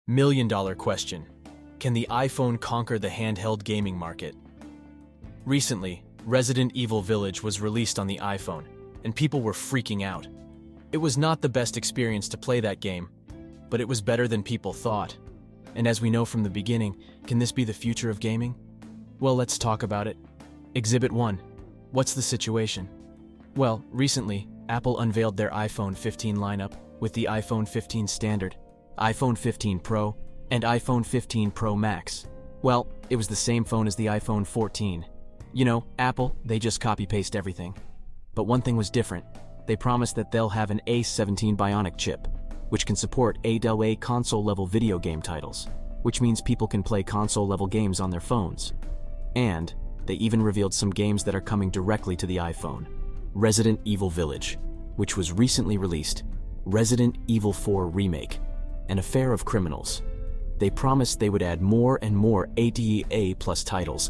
Million-dollar question. Can the iPhone conquer the handheld gaming market? Recently, Resident Evil Village was released on the iPhone, and people were freaking out. It was not the best experience to play that game, but it was better than people thought. And as we know from the beginning, can this be the future of gaming? Well, let's talk about it. Exhibit 1. What's the situation? Well, recently, Apple unveiled their iPhone 15 lineup with the iPhone 15 Standard, iPhone 15 Pro, and iPhone 15 Pro Max. Well, it was the same phone as the iPhone 14. You know, Apple, they just copy-paste everything. But one thing was different. They promised that they'll have an A17 Bionic chip, which can support AAA console-level video game titles, which means people can play console-level games on their phones. And they even revealed some games that are coming directly to the iPhone. Resident Evil Village, which was recently released, Resident Evil 4 Remake, an affair of criminals. They promised they would add more and more AAA+ titles,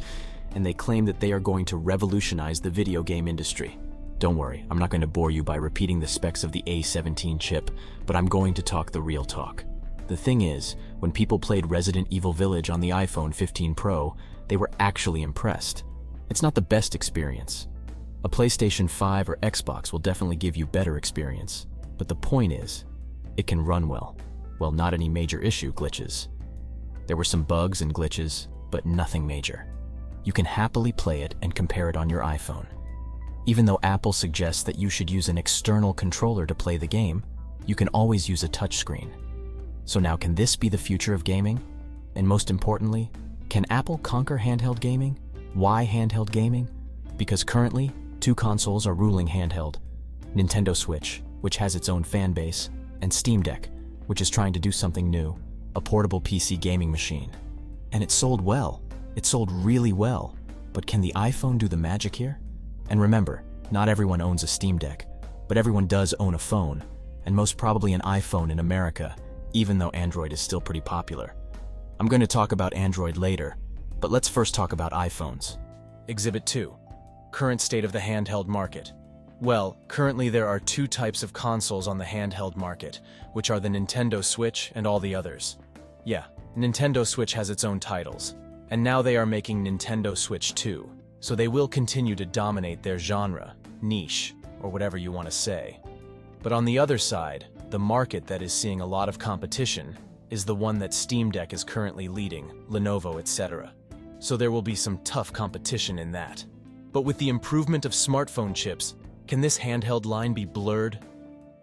and they claim that they are going to revolutionize the video game industry. Don't worry, I'm not going to bore you by repeating the specs of the A17 chip, but I'm going to talk the real talk. The thing is, when people played Resident Evil Village on the iPhone 15 Pro, they were actually impressed. It's not the best experience. A PlayStation 5 or Xbox will definitely give you better experience, but the point is, it can run well. Well, not any major issue glitches. There were some bugs and glitches, but nothing major. You can happily play it and compare it on your iPhone. Even though Apple suggests that you should use an external controller to play the game, you can always use a touchscreen. So now, can this be the future of gaming? And most importantly, can Apple conquer handheld gaming? Why handheld gaming? Because currently, two consoles are ruling handheld. Nintendo Switch, which has its own fan base, and Steam Deck, which is trying to do something new, a portable PC gaming machine. And it sold well. It sold really well. But can the iPhone do the magic here? And remember, not everyone owns a Steam Deck, but everyone does own a phone, and most probably an iPhone in America, even though Android is still pretty popular. I'm going to talk about Android later, but let's first talk about iPhones. Exhibit 2. Current state of the handheld market. Well, currently there are two types of consoles on the handheld market, which are the Nintendo Switch and all the others. Yeah, Nintendo Switch has its own titles, and now they are making Nintendo Switch 2, so they will continue to dominate their genre, niche, or whatever you want to say. But on the other side, the market that is seeing a lot of competition is the one that Steam Deck is currently leading, Lenovo, etc. So there will be some tough competition in that. But with the improvement of smartphone chips, can this handheld line be blurred?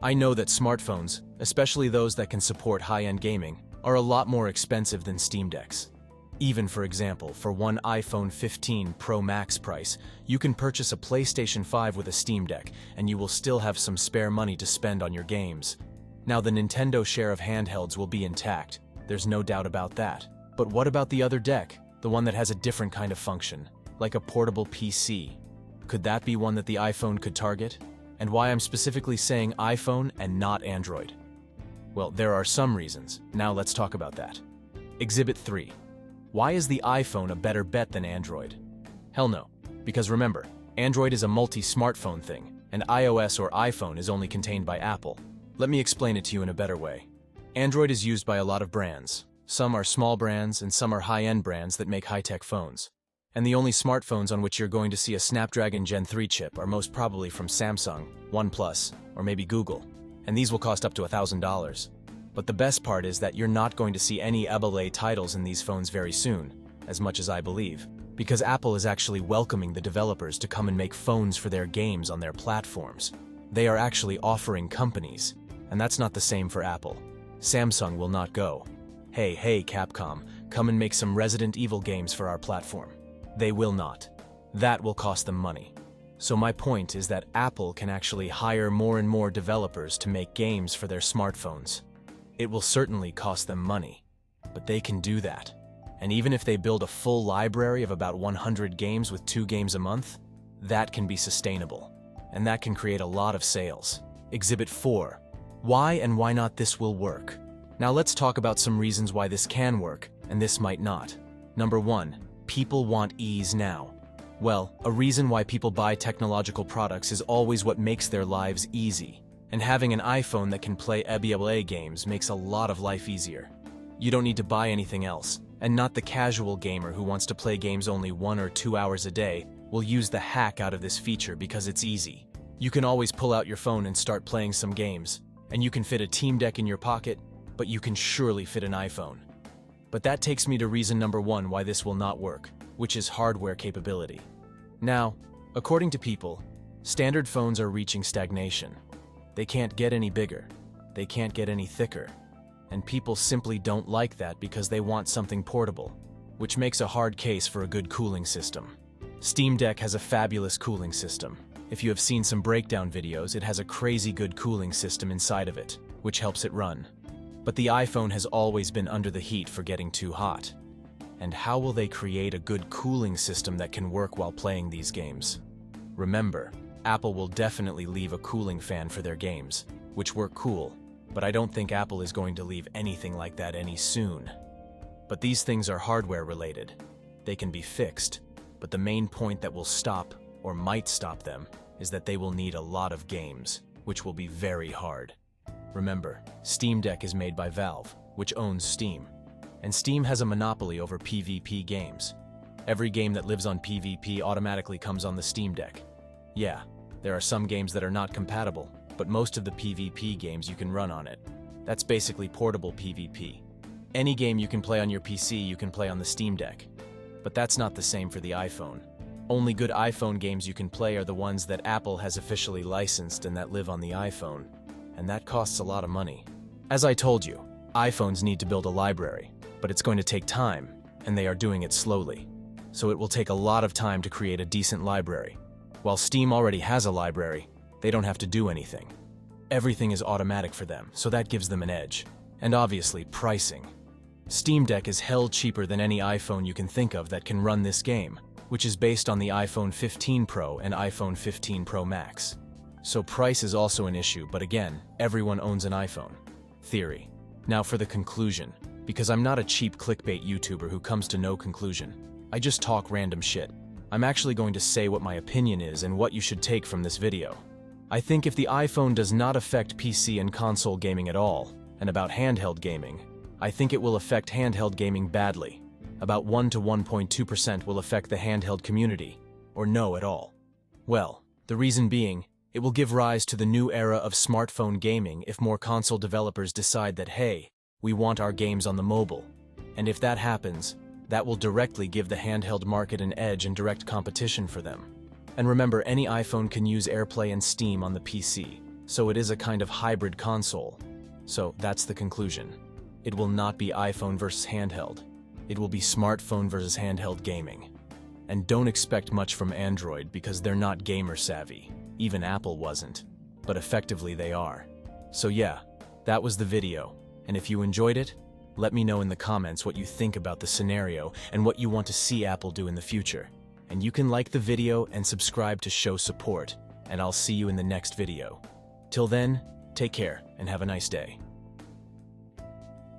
I know that smartphones, especially those that can support high-end gaming, are a lot more expensive than Steam Decks. Even, for example, for one iPhone 15 Pro Max price, you can purchase a PlayStation 5 with a Steam Deck, and you will still have some spare money to spend on your games. Now, the Nintendo share of handhelds will be intact, there's no doubt about that. But what about the other deck, the one that has a different kind of function, like a portable PC? Could that be one that the iPhone could target? And why I'm specifically saying iPhone and not Android? Well, there are some reasons. Now let's talk about that. Exhibit 3. Why is the iPhone a better bet than Android? Hell no. Because remember, Android is a multi-smartphone thing, and iOS or iPhone is only contained by Apple. Let me explain it to you in a better way. Android is used by a lot of brands. Some are small brands and some are high-end brands that make high-tech phones. And the only smartphones on which you're going to see a Snapdragon Gen 3 chip are most probably from Samsung, OnePlus, or maybe Google. And these will cost up to $1,000. But the best part is that you're not going to see any Appl titles in these phones very soon, as much as I believe, because Apple is actually welcoming the developers to come and make phones for their games on their platforms. They are actually offering companies, and that's not the same for Apple. Samsung will not go, hey Capcom, come and make some Resident Evil games for our platform. They will not. That will cost them money. So my point is that Apple can actually hire more and more developers to make games for their smartphones. It will certainly cost them money, but they can do that. And even if they build a full library of about 100 games with 2 games a month, that can be sustainable. And that can create a lot of sales. Exhibit 4. Why and why not this will work? Now let's talk about some reasons why this can work, and this might not. Number 1. People want ease now. Well, a reason why people buy technological products is always what makes their lives easy. And having an iPhone that can play Appl games makes a lot of life easier. You don't need to buy anything else, and not the casual gamer who wants to play games only 1 or 2 hours a day will use the hack out of this feature because it's easy. You can always pull out your phone and start playing some games, and you can fit a Steam Deck in your pocket, but you can surely fit an iPhone. But that takes me to reason number 1 why this will not work, which is hardware capability. Now, according to people, standard phones are reaching stagnation. They can't get any bigger, they can't get any thicker, and people simply don't like that because they want something portable, which makes a hard case for a good cooling system. Steam Deck has a fabulous cooling system. If you have seen some breakdown videos, it has a crazy good cooling system inside of it, which helps it run. But the iPhone has always been under the heat for getting too hot. And how will they create a good cooling system that can work while playing these games? Remember, Apple will definitely leave a cooling fan for their games, which work cool, but I don't think Apple is going to leave anything like that any soon. But these things are hardware related. They can be fixed, but the main point that will stop, or might stop them, is that they will need a lot of games, which will be very hard. Remember, Steam Deck is made by Valve, which owns Steam, and Steam has a monopoly over PvP games. Every game that lives on PvP automatically comes on the Steam Deck. Yeah, there are some games that are not compatible, but most of the PvP games you can run on it. That's basically portable PvP. Any game you can play on your PC, you can play on the Steam Deck. But that's not the same for the iPhone. Only good iPhone games you can play are the ones that Apple has officially licensed and that live on the iPhone, and that costs a lot of money. As I told you, iPhones need to build a library, but it's going to take time, and they are doing it slowly. So it will take a lot of time to create a decent library. While Steam already has a library, they don't have to do anything. Everything is automatic for them, so that gives them an edge. And obviously, pricing. Steam Deck is hell cheaper than any iPhone you can think of that can run this game, which is based on the iPhone 15 Pro and iPhone 15 Pro Max. So price is also an issue, but again, everyone owns an iPhone. Theory. Now for the conclusion, because I'm not a cheap clickbait YouTuber who comes to no conclusion. I just talk random shit. I'm actually going to say what my opinion is and what you should take from this video. I think if the iPhone does not affect PC and console gaming at all, and about handheld gaming, I think it will affect handheld gaming badly. About 1 to 1.2% will affect the handheld community, or no at all. Well, the reason being, it will give rise to the new era of smartphone gaming if more console developers decide that, hey, we want our games on the mobile. And if that happens, that will directly give the handheld market an edge and direct competition for them. And remember, any iPhone can use AirPlay and Steam on the PC, so it is a kind of hybrid console. So that's the conclusion. It will not be iPhone versus handheld. It will be smartphone versus handheld gaming. And don't expect much from Android because they're not gamer savvy. Even Apple wasn't. But effectively they are. So yeah, that was the video. And if you enjoyed it, let me know in the comments what you think about the scenario and what you want to see Apple do in the future. And you can like the video and subscribe to show support, and I'll see you in the next video. Till then, take care and have a nice day.